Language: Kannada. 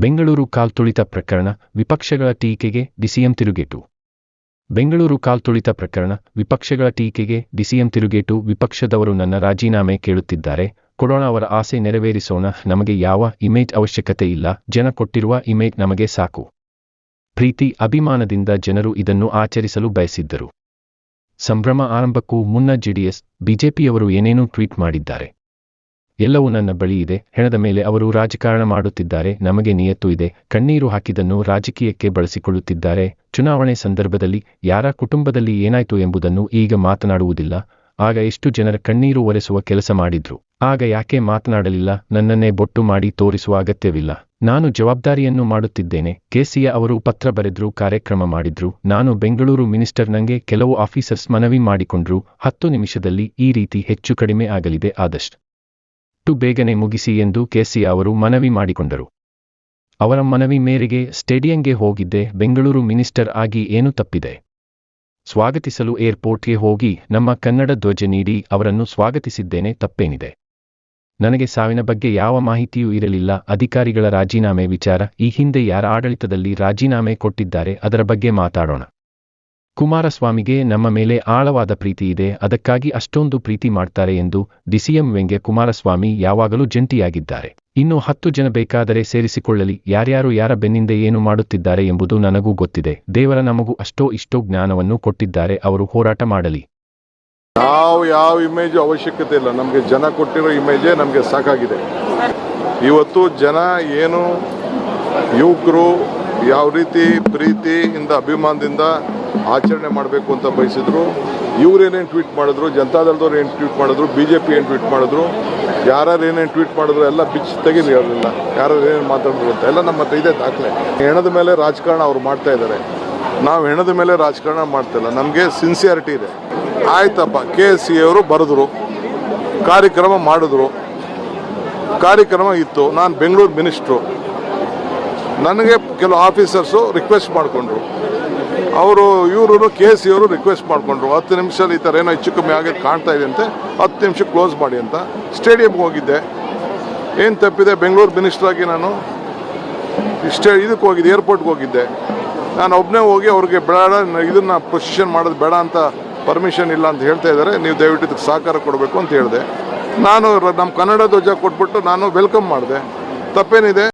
ಬೆಂಗಳೂರು ಕಾಲ್ತುಳಿತ ಪ್ರಕರಣ ವಿಪಕ್ಷಗಳ ಟೀಕೆಗೆ ಡಿಸಿಎಂ ತಿರುಗೇಟು. ಬೆಂಗಳೂರು ಕಾಲ್ತುಳಿತ ಪ್ರಕರಣ ವಿಪಕ್ಷಗಳ ಟೀಕೆಗೆ ಡಿಸಿಎಂ ತಿರುಗೇಟು. ವಿಪಕ್ಷದವರು ನನ್ನ ರಾಜೀನಾಮೆ ಕೇಳುತ್ತಿದ್ದಾರೆ. ಕೊಡೋಣ, ಅವರ ಆಸೆ ನೆರವೇರಿಸೋಣ. ನಮಗೆ ಯಾವ ಇಮೇಜ್ ಅವಶ್ಯಕತೆ ಇಲ್ಲ. ಜನ ಕೊಟ್ಟಿರುವ ಇಮೇಜ್ ನಮಗೆ ಸಾಕು. ಪ್ರೀತಿ ಅಭಿಮಾನದಿಂದ ಜನರು ಇದನ್ನು ಆಚರಿಸಲು ಬಯಸಿದ್ದರು. ಸಂಭ್ರಮ ಆರಂಭಕ್ಕೂ ಮುನ್ನ ಜೆಡಿಎಸ್ ಬಿಜೆಪಿಯವರು ಏನೇನೂ ಟ್ವೀಟ್ ಮಾಡಿದ್ದಾರೆ. ಎಲ್ಲವೂ ನನ್ನ ಬಳಿ ಇದೆ. ಹೆಣದ ಮೇಲೆ ಅವರು ರಾಜಕಾರಣ ಮಾಡುತ್ತಿದ್ದಾರೆ. ನಮಗೆ ನಿಯತ್ತು ಇದೆ. ಕಣ್ಣೀರು ಹಾಕಿದ್ದನ್ನು ರಾಜಕೀಯಕ್ಕೆ ಬಳಸಿಕೊಳ್ಳುತ್ತಿದ್ದಾರೆ. ಚುನಾವಣೆ ಸಂದರ್ಭದಲ್ಲಿ ಯಾರ ಕುಟುಂಬದಲ್ಲಿ ಏನಾಯ್ತು ಎಂಬುದನ್ನು ಈಗ ಮಾತನಾಡುವುದಿಲ್ಲ. ಆಗ ಎಷ್ಟು ಜನರ ಕಣ್ಣೀರು ಒರೆಸುವ ಕೆಲಸ ಮಾಡಿದ್ರು. ಆಗ ಯಾಕೆ ಮಾತನಾಡಲಿಲ್ಲ? ನನ್ನನ್ನೇ ಬೊಟ್ಟು ಮಾಡಿ ತೋರಿಸುವ ಅಗತ್ಯವಿಲ್ಲ. ನಾನು ಜವಾಬ್ದಾರಿಯನ್ನು ಮಾಡುತ್ತಿದ್ದೇನೆ. ಕೆಸಿಯ ಅವರು ಪತ್ರ ಬರೆದ್ರು, ಕಾರ್ಯಕ್ರಮ ಮಾಡಿದ್ರು. ನಾನು ಬೆಂಗಳೂರು ಮಿನಿಸ್ಟರ್, ನಂಗೆ ಕೆಲವು ಆಫೀಸರ್ಸ್ ಮನವಿ ಮಾಡಿಕೊಂಡ್ರು. 10 ನಿಮಿಷದಲ್ಲಿ ಈ ರೀತಿ ಹೆಚ್ಚು ಕಡಿಮೆ ಆಗಲಿದೆ, ಆದಷ್ಟು ಬೇಗನೆ ಮುಗಿಸಿ ಎಂದು ಕೆಸಿ ಅವರು ಮನವಿ ಮಾಡಿಕೊಂಡರು. ಅವರ ಮನವಿ ಮೇರೆಗೆ ಸ್ಟೇಡಿಯಂಗೆ ಹೋಗಿದ್ದೆ. ಬೆಂಗಳೂರು ಮಿನಿಸ್ಟರ್ ಆಗಿ ಏನು ತಪ್ಪಿದೆ? ಸ್ವಾಗತಿಸಲು ಏರ್ಪೋರ್ಟ್ಗೆ ಹೋಗಿ ನಮ್ಮ ಕನ್ನಡ ಧ್ವಜ ನೀಡಿ ಅವರನ್ನು ಸ್ವಾಗತಿಸಿದ್ದೇನೆ. ತಪ್ಪೇನಿದೆ? ನನಗೆ ಸಾವಿನ ಬಗ್ಗೆ ಯಾವ ಮಾಹಿತಿಯೂ ಇರಲಿಲ್ಲ. ಅಧಿಕಾರಿಗಳ ರಾಜೀನಾಮೆ ವಿಚಾರ, ಈ ಹಿಂದೆ ಯಾರ ಆಡಳಿತದಲ್ಲಿ ರಾಜೀನಾಮೆ ಕೊಟ್ಟಿದ್ದಾರೆ ಅದರ ಬಗ್ಗೆ ಮಾತಾಡೋಣ. ಕುಮಾರಸ್ವಾಮಿಗೆ ನಮ್ಮ ಮೇಲೆ ಆಳವಾದ ಪ್ರೀತಿ ಇದೆ. ಅದಕ್ಕಾಗಿ ಅಷ್ಟೊಂದು ಪ್ರೀತಿ ಮಾಡ್ತಾರೆ ಎಂದು ಡಿಸಿಎಂ ವ್ಯಂಗ್ಯ. ಕುಮಾರಸ್ವಾಮಿ ಯಾವಾಗಲೂ ಜಂಟಿಯಾಗಿದ್ದಾರೆ. ಇನ್ನು 10 ಜನ ಬೇಕಾದರೆ ಸೇರಿಸಿಕೊಳ್ಳಲಿ. ಯಾರ್ಯಾರು ಯಾರ ಬೆನ್ನಿಂದ ಏನು ಮಾಡುತ್ತಿದ್ದಾರೆ ಎಂಬುದು ನನಗೂ ಗೊತ್ತಿದೆ. ದೇವರ ನಮಗೂ ಅಷ್ಟೋ ಇಷ್ಟೋ ಜ್ಞಾನವನ್ನು ಕೊಟ್ಟಿದ್ದಾರೆ. ಅವರು ಹೋರಾಟ ಮಾಡಲಿ. ನಾವು ಯಾವ ಇಮೇಜ್ ಅವಶ್ಯಕತೆ ಇಲ್ಲ. ನಮಗೆ ಜನ ಕೊಟ್ಟಿರೋ ಇಮೇಜೇ ನಮಗೆ ಸಾಕಾಗಿದೆ. ಇವತ್ತು ಜನ ಏನು ಯುವಕರು ಯಾವ ರೀತಿ ಪ್ರೀತಿಯಿಂದ ಅಭಿಮಾನದಿಂದ ಆಚರಣೆ ಮಾಡಬೇಕು ಅಂತ ಬಯಸಿದ್ರು. ಇವರೇನೇನು ಟ್ವೀಟ್ ಮಾಡಿದ್ರು, ಜನತಾದಳದವ್ರು ಏನು ಟ್ವೀಟ್ ಮಾಡಿದ್ರು, ಬಿಜೆಪಿ ಏನು ಟ್ವೀಟ್ ಮಾಡಿದ್ರು, ಯಾರು ಏನೇನು ಟ್ವೀಟ್ ಮಾಡಿದ್ರು ಎಲ್ಲ ಬಿಚ್ಚಿ ತೆಗೀಲಿ. ಅವರೆಲ್ಲ ಯಾರು ಏನೇನು ಮಾತಾಡಿದ್ರು ಅಂತ ಎಲ್ಲ ನಮ್ಮ ಹತ್ರ ಇದೆ ದಾಖಲೆ. ಹೆಣದ ಮೇಲೆ ರಾಜಕಾರಣ ಅವ್ರು ಮಾಡ್ತಾ ಇದ್ದಾರೆ. ನಾವು ಹೆಣದ ಮೇಲೆ ರಾಜಕಾರಣ ಮಾಡ್ತಿಲ್ಲ. ನಮಗೆ ಸಿನ್ಸಿಯಾರಿಟಿ ಇದೆ. ಆಯ್ತಪ್ಪ, KC ಅವರು ಬರೆದ್ರು, ಕಾರ್ಯಕ್ರಮ ಮಾಡಿದ್ರು, ಕಾರ್ಯಕ್ರಮ ಇತ್ತು. ನಾನು ಬೆಂಗಳೂರು ಮಿನಿಸ್ಟ್ರು. ನನಗೆ ಕೆಲವು ಆಫೀಸರ್ಸು ರಿಕ್ವೆಸ್ಟ್ ಮಾಡಿಕೊಂಡ್ರು. ಅವರು ಇವರು KC ಅವರು ರಿಕ್ವೆಸ್ಟ್ ಮಾಡಿಕೊಂಡ್ರು, 10 ನಿಮಿಷದಲ್ಲಿ ಈ ಥರ ಏನೋ ಹೆಚ್ಚು ಕಮ್ಮಿ ಆಗೋದು ಕಾಣ್ತಾ ಇದೆ ಅಂತೆ, 10 ನಿಮಿಷ ಕ್ಲೋಸ್ ಮಾಡಿ ಅಂತ. ಸ್ಟೇಡಿಯಂಗೆ ಹೋಗಿದ್ದೆ. ಏನು ತಪ್ಪಿದೆ? ಬೆಂಗಳೂರು ಮಿನಿಸ್ಟ್ರಾಗಿ ನಾನು ಇದಕ್ಕೆ ಹೋಗಿದ್ದೆ, ಏರ್ಪೋರ್ಟ್ಗೆ ಹೋಗಿದ್ದೆ. ನಾನು ಒಬ್ಬನೇ ಹೋಗಿ ಅವ್ರಿಗೆ ಬೇಡ, ಇದನ್ನು ಪೊಸಿಷನ್ ಮಾಡೋದು ಬೇಡ ಅಂತ ಪರ್ಮಿಷನ್ ಇಲ್ಲ ಅಂತ ಹೇಳ್ತಾ ಇದ್ದಾರೆ, ನೀವು ದಯವಿಟ್ಟು ಇದಕ್ಕೆ ಸಹಕಾರ ಕೊಡಬೇಕು ಅಂತ ಹೇಳಿದೆ. ನಾನು ನಮ್ಮ ಕನ್ನಡ ಧ್ವಜ ಕೊಟ್ಬಿಟ್ಟು ನಾನು ವೆಲ್ಕಮ್ ಮಾಡಿದೆ. ತಪ್ಪೇನಿದೆ?